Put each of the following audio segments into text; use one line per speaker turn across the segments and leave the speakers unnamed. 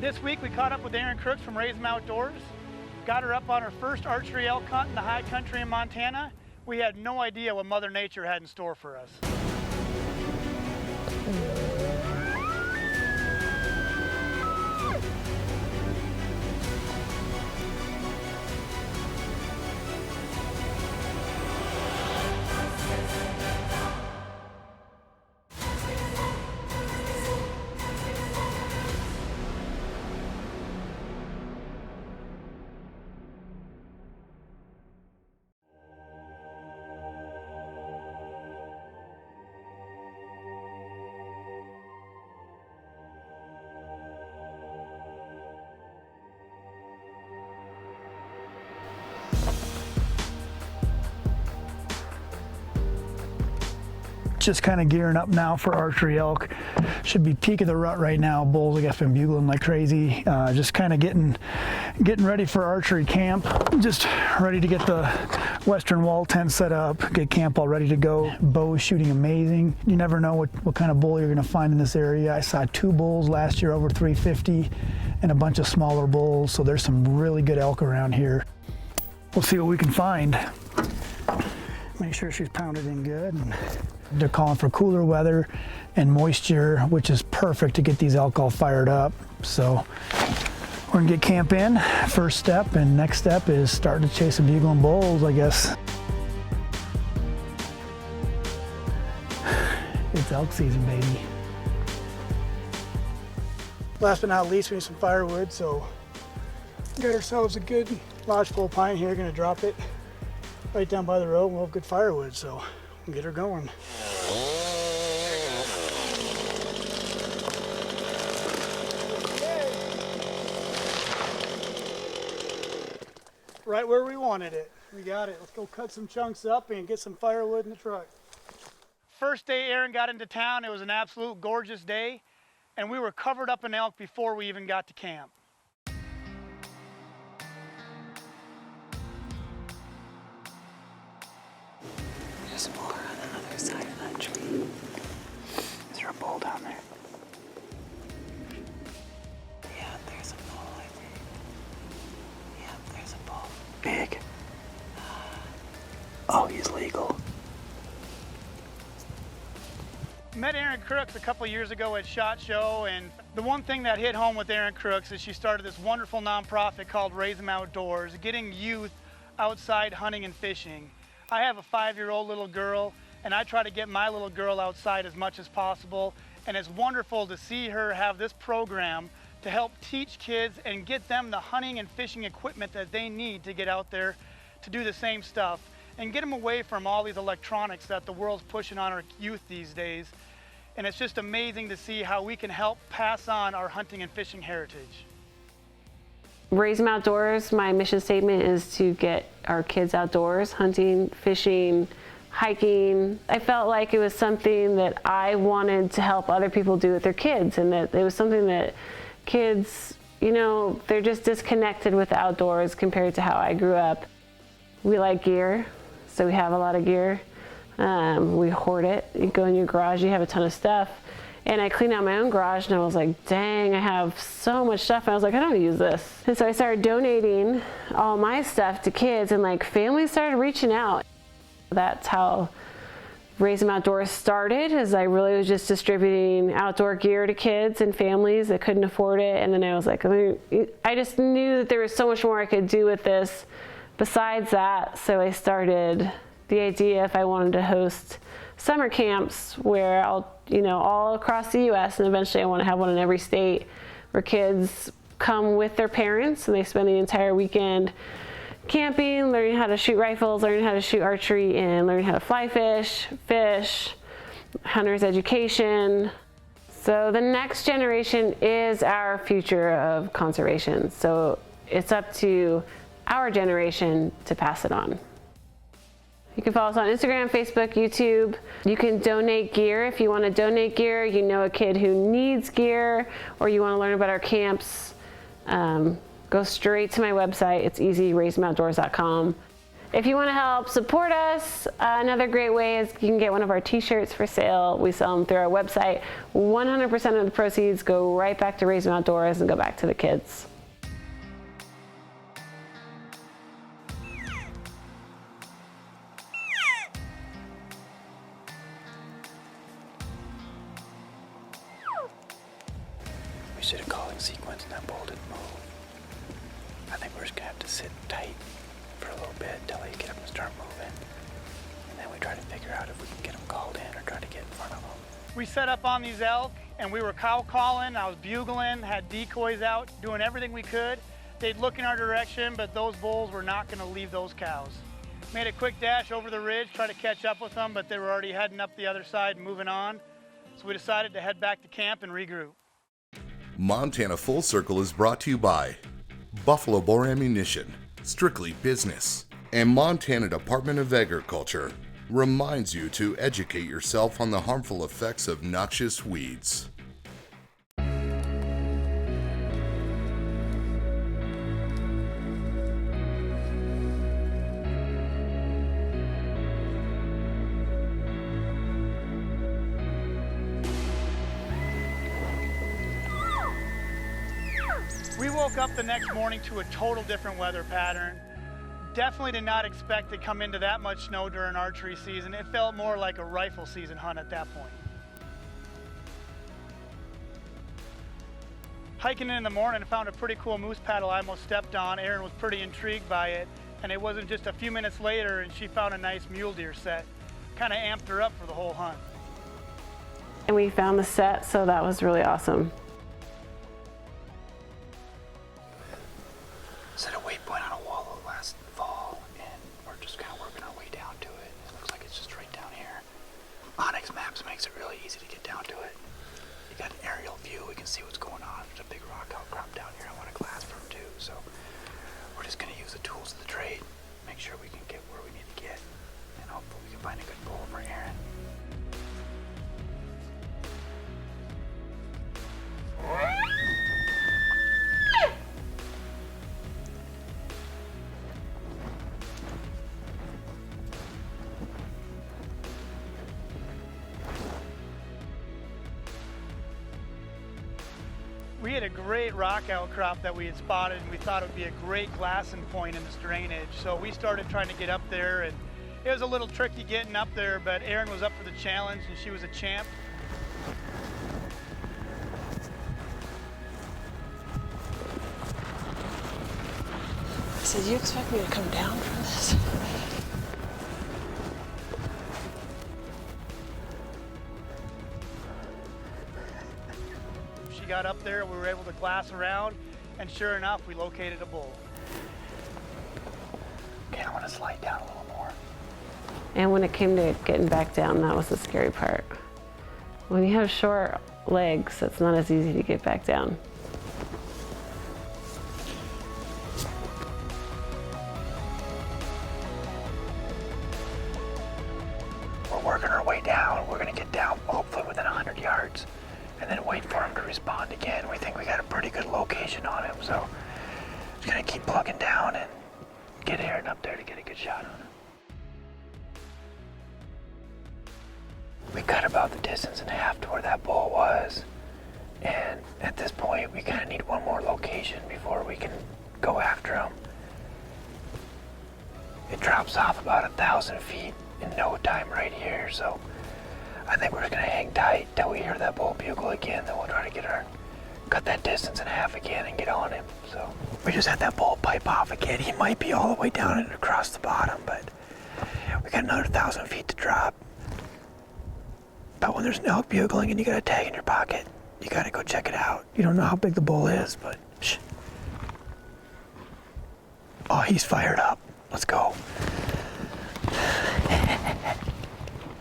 This week we caught up with Erin Crooks from Raise 'Em Outdoors, got her up on her first archery elk hunt in the high country in Montana. We had no idea what Mother Nature had in store for us. Just kind of gearing up now for archery elk. Should be peak of the rut right now. Bulls, I guess, been bugling like crazy. Just kind of getting ready for archery camp. Just ready to get the western wall tent set up, get camp all ready to go. Bow shooting amazing. You never know what kind of bull you're going to find in this area. I saw 2 bulls last year over 350 and a bunch of smaller bulls, so there's some really good elk around here. We'll see what we can find. Make sure she's pounded in good. They're calling for cooler weather and moisture, which is perfect to get these elk all fired up. So we're gonna get camp in, first step, and next step is starting to chase some bugling bulls, I guess. It's elk season, baby. Last but not least, we need some firewood, so got ourselves a good lodgepole pine here, gonna drop it right down by the road. We'll have good firewood, so we'll get her going. Right where we wanted it. We got it. Let's go cut some chunks up and get some firewood in the truck. First day Erin got into town, it was an absolute gorgeous day, and we were covered up in elk before we even got to camp.
There's more on the other side of that tree.
Is there a bull down there?
Yeah, there's a bull, I think. Yeah, there's a bull.
Big. Oh, he's legal. Met Erin Crooks a couple years ago at SHOT Show, and the one thing that hit home with Erin Crooks is she started this wonderful nonprofit called Raise 'Em Outdoors, getting youth outside hunting and fishing. I have a 5-year-old little girl, and I try to get my little girl outside as much as possible, and it's wonderful to see her have this program to help teach kids and get them the hunting and fishing equipment that they need to get out there to do the same stuff and get them away from all these electronics that the world's pushing on our youth these days. And it's just amazing to see how we can help pass on our hunting and fishing heritage.
Raise 'Em Outdoors, my mission statement is to get our kids outdoors, hunting, fishing, hiking. I felt like it was something that I wanted to help other people do with their kids, and that it was something that kids, you know, they're just disconnected with the outdoors compared to how I grew up. We like gear, so we have a lot of gear. We hoard it. You go in your garage, you have a ton of stuff. And I cleaned out my own garage and I was like, dang, I have so much stuff. And I was like, I don't use this. And so I started donating all my stuff to kids, and like families started reaching out. That's how Raise 'Em Outdoors started, as I really was just distributing outdoor gear to kids and families that couldn't afford it. And then I was like, I just knew that there was so much more I could do with this besides that. So I started the idea if I wanted to host summer camps where all across the US, and eventually I want to have one in every state, where kids come with their parents and they spend the entire weekend camping, learning how to shoot rifles, learning how to shoot archery, and learning how to fly fish, hunter's education. So the next generation is our future of conservation. So it's up to our generation to pass it on. You can follow us on Instagram, Facebook, YouTube. You can donate gear if you want to donate gear. You know a kid who needs gear, or you want to learn about our camps. Go straight to my website. It's easy, raiseemoutdoors.com. If you want to help support us, another great way is you can get one of our t-shirts for sale. We sell them through our website. 100% of the proceeds go right back to Raise 'em Outdoors and go back to the kids.
We should have calling sequence and that bull didn't move. I think we're just gonna have to sit tight for a little bit until they get up and start moving. And then we try to figure out if we can get them called in or try to get in front of them.
We set up on these elk and we were cow calling, I was bugling, had decoys out, doing everything we could. They'd look in our direction, but those bulls were not gonna leave those cows. Made a quick dash over the ridge, try to catch up with them, but they were already heading up the other side and moving on. So we decided to head back to camp and regroup.
Montana Full Circle is brought to you by Buffalo Bore Ammunition, strictly business, and Montana Department of Agriculture reminds you to educate yourself on the harmful effects of noxious weeds.
We woke up the next morning to a total different weather pattern. Definitely did not expect to come into that much snow during archery season. It felt more like a rifle season hunt at that point. Hiking in the morning, I found a pretty cool moose paddle I almost stepped on. Erin was pretty intrigued by it, and it wasn't just a few minutes later and she found a nice mule deer set. Kind of amped her up for the whole hunt.
And we found the set, so that was really awesome.
Set a waypoint on a wall last fall, and we're just kind of working our way down to it. It looks like it's just right down here. Onyx Maps makes it really easy to get down to it. You got an aerial view, we can see what's going on. There's a big rock outcrop down here. I want a glass from too, so we're just going to use the tools of the trade, make sure we can get where we need to get, and hopefully we can find a good bull for Erin.
We had a great rock outcrop that we had spotted, and we thought it would be a great glassing point in this drainage. So we started trying to get up there, and it was a little tricky getting up there, but Erin was up for the challenge, and she was a champ.
I said, you expect me to come down from this?
She got up there, we were able to glass around, and sure enough, we located a bull.
Okay, I want to slide down a little more.
And when it came to getting back down, that was the scary part. When you have short legs, it's not as easy to get back down.
We're working our way down. We're going to get down hopefully within 100 yards and then wait for him to respond again. We think we got a pretty good location on him, so just going to keep plugging down and get Erin up there to get a good shot on him. We cut about the distance in half to where that bull was, and at this point we kind of need one more location before we can go after him. It drops off about 1,000 feet in no time right here, so I think we're just gonna hang tight till we hear that bull bugle again, then we'll try to cut that distance in half again and get on him. So we just had that bull pipe off again. He might be all the way down and across the bottom, but we got another 1,000 feet to drop. But when there's an elk bugling and you got a tag in your pocket, you gotta go check it out. You don't know how big the bull is, but shh. Oh, he's fired up. Let's go.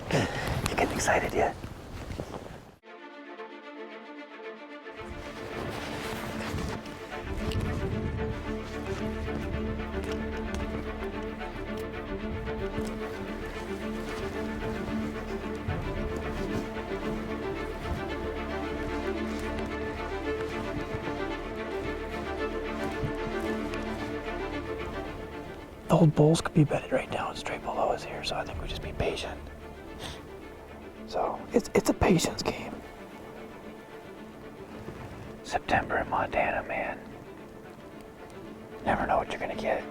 You getting excited yet? The Those bulls could be bedded right down straight below us here, so I think we just be patient. So it's a patience game. September in Montana, man. Never know what you're gonna get.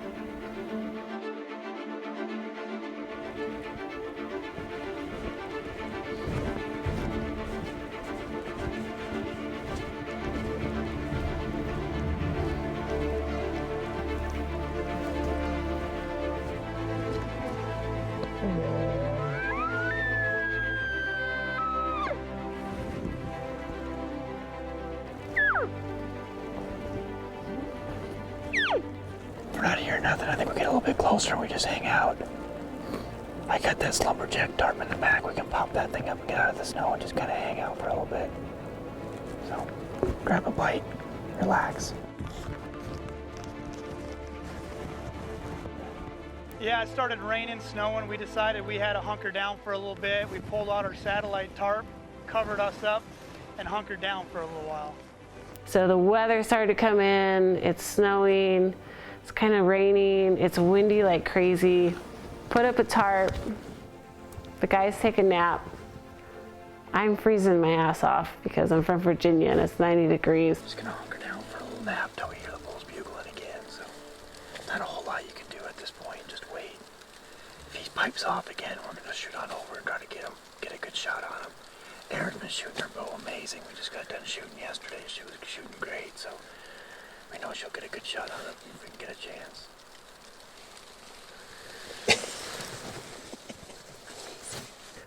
We're not hearing nothing. I think we get a little bit closer and we just hang out. I got that lumberjack tarp in the back. We can pop that thing up and get out of the snow and just kind of hang out for a little bit. So, grab a bite, relax.
Yeah, it started raining, snowing. We decided we had to hunker down for a little bit. We pulled out our satellite tarp, covered us up, and hunkered down for a little while.
So the weather started to come in, it's snowing, it's kind of raining, it's windy like crazy. Put up a tarp, the guys take a nap. I'm freezing my ass off because I'm from Virginia and it's 90 degrees.
Just gonna hunker down for a little nap till we hear the bulls bugling again, so not a whole lot you can do at this point, just wait. If he pipes off again, we're gonna shoot on over and try to get a good shot on him. Erin's been shooting her bow amazing. We just got done shooting yesterday. She was shooting great, so we know she'll get a good shot on him if we can get a chance.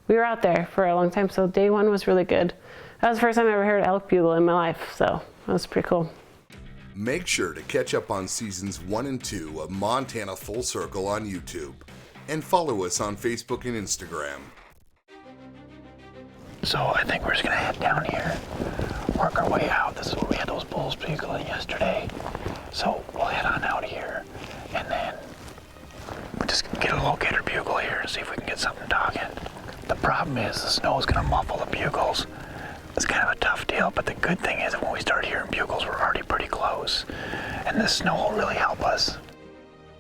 We were out there for a long time, so day one was really good. That was the first time I ever heard elk bugle in my life, so that was pretty cool.
Make sure to catch up on seasons 1 and 2 of Montana Full Circle on YouTube and follow us on Facebook and Instagram.
So I think we're just gonna head down here, work our way out. This is where we had those bulls bugling yesterday. So we'll head on out here and then we'll just get a locator bugle here and see if we can get something talking. The problem is the snow is gonna muffle the bugles. It's kind of a tough deal, but the good thing is that when we start hearing bugles, we're already pretty close. And the snow will really help us.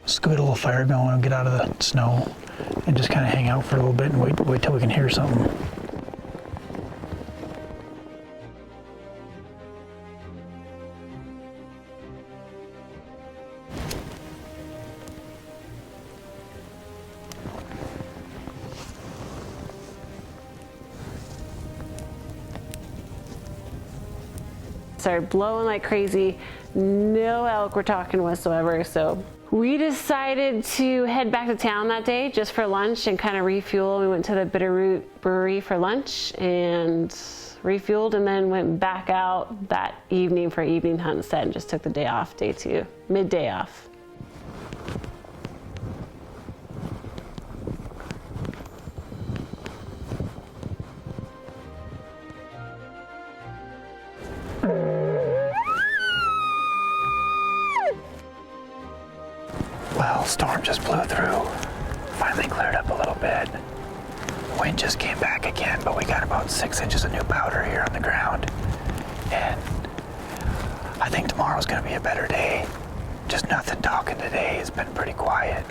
Let's go get a little fire going and get out of the snow and just kind of hang out for a little bit and wait till we can hear something.
Started blowing like crazy. No elk were talking whatsoever, so we decided to head back to town that day just for lunch and kind of refuel. We went to the Bitterroot Brewery for lunch and refueled, and then went back out that evening for evening hunt instead and just took the day off, day 2, midday off.
Well, storm just blew through. Finally cleared up a little bit. Wind just came back again, but we got about 6 inches of new powder here on the ground. And I think tomorrow's gonna be a better day. Just nothing talking today. It's been pretty quiet.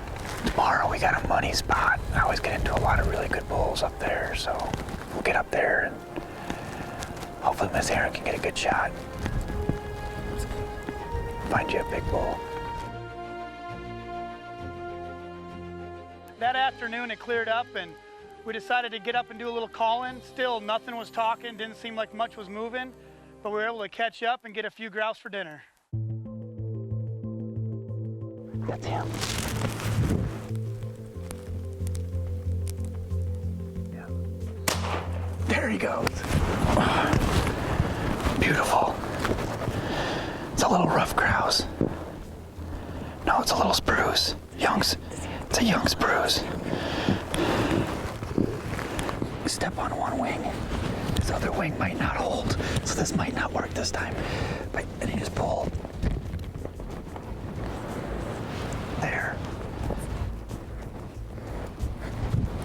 Tomorrow we got a money spot. I always get into a lot of really good bulls up there, so we'll get up there and hopefully Miss Erin can get a good shot. Find you a big bull.
That afternoon it cleared up and we decided to get up and do a little calling. Still nothing was talking, didn't seem like much was moving, but we were able to catch up and get a few grouse for dinner.
That's him. Yeah. There he goes. Beautiful. It's a little rough grouse. No, it's a little spruce. It's a young spruce. We step on one wing. This other wing might not hold, so this might not work this time. But and he just pulled. There.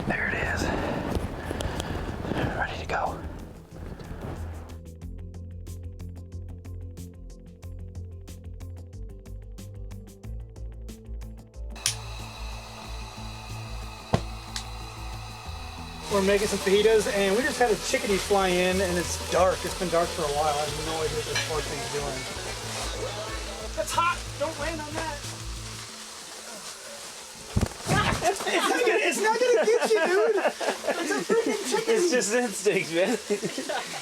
There it is. Ready to go.
We're making some fajitas, and we just had a chickadee fly in, and it's dark. It's been dark for a while. I have no idea what this poor thing's doing. That's hot. Don't land on that. It's not gonna get you, dude. It's a freaking chickadee.
It's just instinct, man.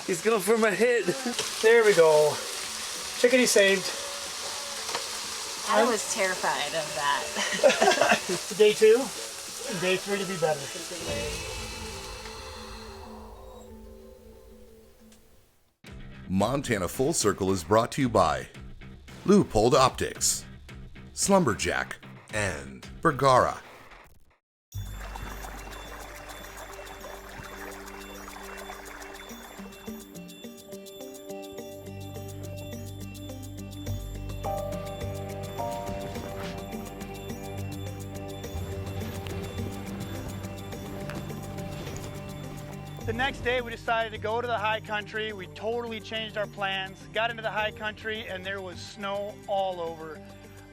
He's going for my head.
There we go. Chickadee saved.
I was terrified of that.
Day 2, day 3 to be better.
Montana Full Circle is brought to you by Loophole Optics, Slumberjack, and Bergara.
The next day we decided to go to the high country. We totally changed our plans, got into the high country, and there was snow all over.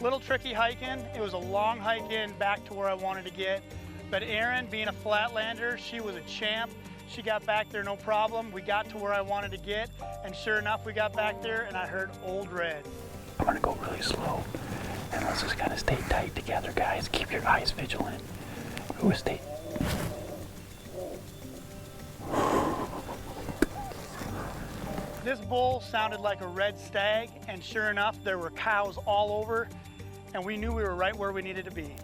Little tricky hiking. It was a long hike in back to where I wanted to get. But Erin, being a flatlander, she was a champ. She got back there no problem. We got to where I wanted to get, and sure enough, we got back there and I heard Old Red.
I'm gonna go really slow, and let's just kind of stay tight together, guys. Keep your eyes vigilant. Ooh, stay.
This bull sounded like a red stag, and sure enough, there were cows all over, and we knew we were right where we needed to be.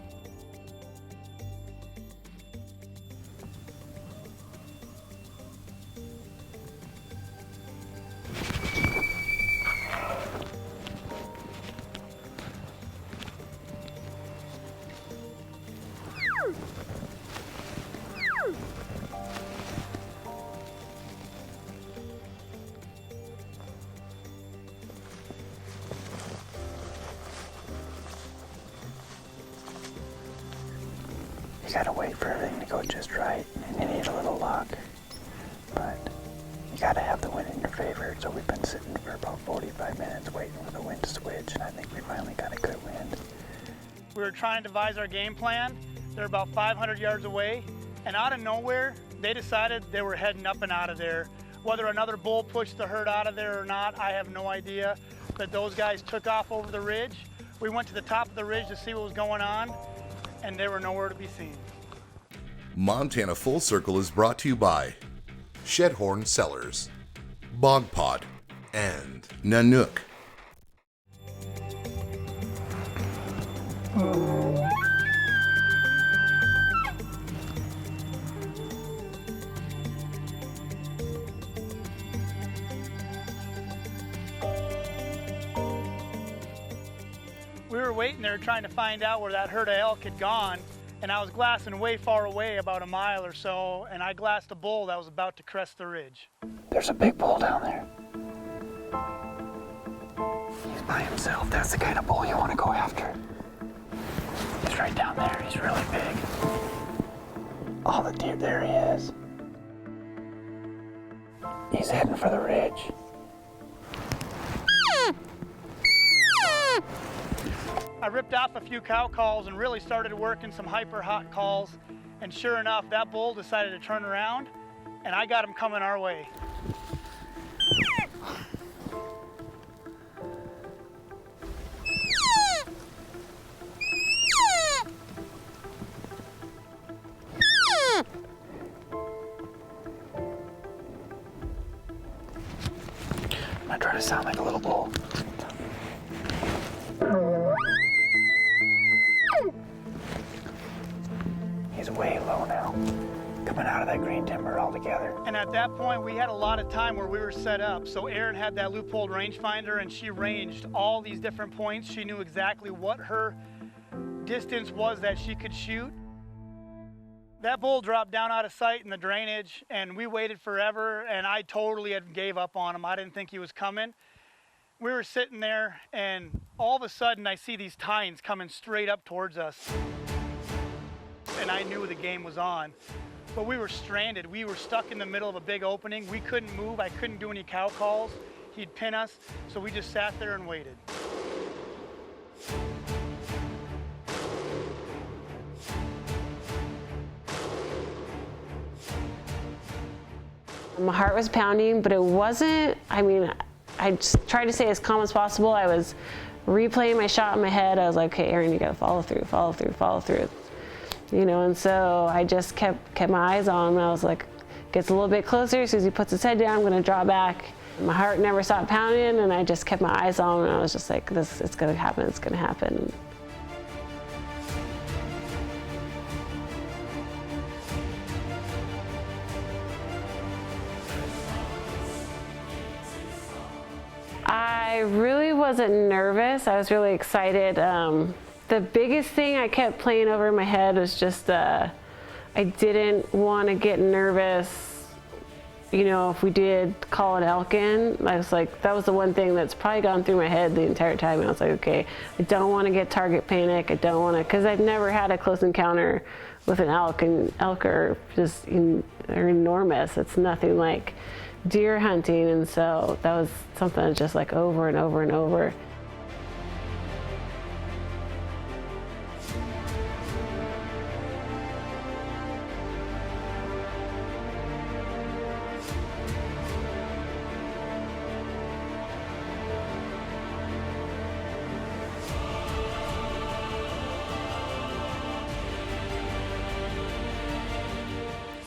You gotta wait for everything to go just right, and you need a little luck. But you gotta have the wind in your favor, so we've been sitting for about 45 minutes waiting for the wind to switch, and I think we finally got a good wind.
We were trying to devise our game plan. They're about 500 yards away, and out of nowhere, they decided they were heading up and out of there. Whether another bull pushed the herd out of there or not, I have no idea. But those guys took off over the ridge. We went to the top of the ridge to see what was going on, and they were nowhere to be seen.
Montana Full Circle is brought to you by Shedhorn Cellars, Bog Pod, and Nanook.
We were waiting there trying to find out where that herd of elk had gone, and I was glassing way far away, about a mile or so, and I glassed a bull that was about to crest the ridge.
There's a big bull down there. He's by himself. That's the kind of bull you want to go after. He's right down there. He's really big. Oh, the deer. There he is. He's heading for the ridge.
I ripped off a few cow calls and really started working some hyper hot calls, and sure enough, that bull decided to turn around, and I got him coming our way.
I'm gonna try to sound like a little bull. He's way low now, coming out of that green timber altogether.
And at that point, we had a lot of time where we were set up. So Erin had that loophole rangefinder, and she ranged all these different points. She knew exactly what her distance was that she could shoot. That bull dropped down out of sight in the drainage, and we waited forever, and I totally had gave up on him. I didn't think he was coming. We were sitting there, and all of a sudden, I see these tines coming straight up towards us. And I knew the game was on. But we were stranded. We were stuck in the middle of a big opening. We couldn't move. I couldn't do any cow calls. He'd pin us, so we just sat there and waited.
My heart was pounding, but it wasn't, I mean, I just tried to stay as calm as possible. I was replaying my shot in my head. I was like, okay, Erin, you gotta follow through, follow through, follow through. You know, and so I just kept my eyes on him. I was like, gets a little bit closer. As soon as he puts his head down, I'm gonna draw back. My heart never stopped pounding, and I just kept my eyes on him, and I was just like, it's gonna happen, it's gonna happen. I really wasn't nervous. I was really excited. The biggest thing I kept playing over in my head was just I didn't want to get nervous. You know, if we did call an elk in, I was like, that was the one thing that's probably gone through my head the entire time. And I was like, okay, I don't want to get target panic. I don't want to, because I've never had a close encounter with an elk, and elk are just are enormous. It's nothing like deer hunting, and so that was something just like over and over and over.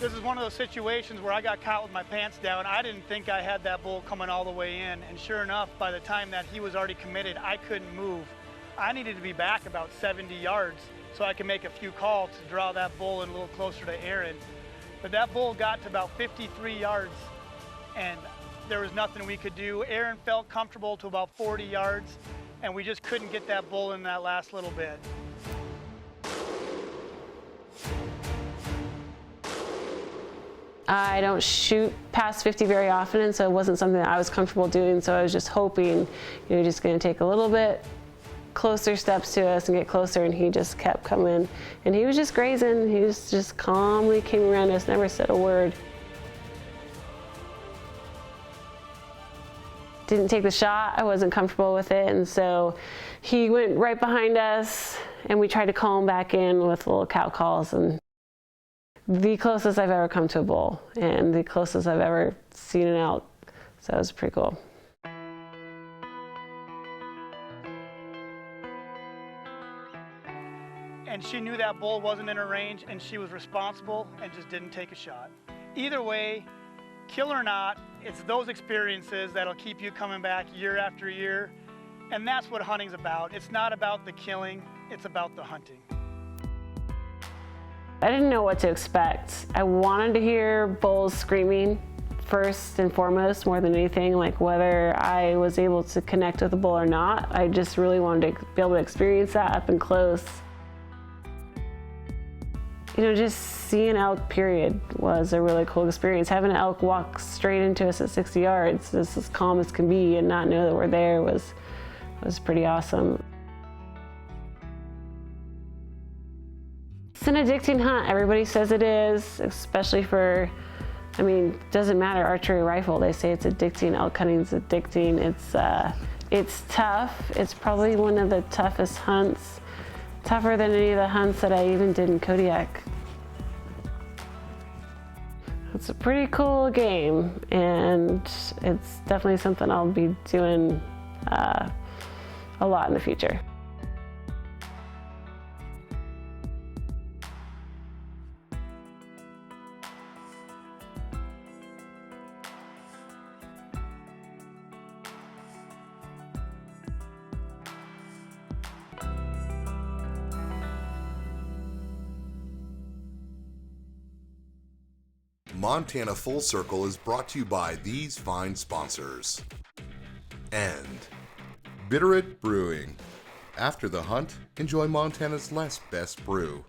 This is one of those situations where I got caught with my pants down. I didn't think I had that bull coming all the way in, and sure enough, by the time that he was already committed, I couldn't move. I needed to be back about 70 yards so I could make a few calls to draw that bull in a little closer to Erin. But that bull got to about 53 yards, and there was nothing we could do. Erin felt comfortable to about 40 yards, and we just couldn't get that bull in that last little bit.
I don't shoot past 50 very often, and so it wasn't something that I was comfortable doing, so I was just hoping, you know, just gonna take a little bit closer steps to us and get closer, and he just kept coming. And he was just grazing. He was just calmly came around us, never said a word. Didn't take the shot, I wasn't comfortable with it, and so he went right behind us, and we tried to call him back in with little cow calls, and the closest I've ever come to a bull, and the closest I've ever seen an elk, so it was pretty cool.
And she knew that bull wasn't in her range, and she was responsible and just didn't take a shot. Either way, kill or not, it's those experiences that'll keep you coming back year after year, and that's what hunting's about. It's not about the killing, it's about the hunting.
I didn't know what to expect. I wanted to hear bulls screaming first and foremost, more than anything, like whether I was able to connect with the bull or not. I just really wanted to be able to experience that up and close. You know, just seeing elk, period, was a really cool experience. Having an elk walk straight into us at 60 yards, just as calm as can be, and not know that we're there was pretty awesome. It's an addicting hunt. Everybody says it is, especially for, I mean, doesn't matter, archery rifle, they say it's addicting. Elk hunting's addicting. It's tough. It's probably one of the toughest hunts, tougher than any of the hunts that I even did in Kodiak. It's a pretty cool game, and it's definitely something I'll be doing a lot in the future.
Montana Full Circle is brought to you by these fine sponsors. And Bitterroot Brewing. After the hunt, enjoy Montana's best brew.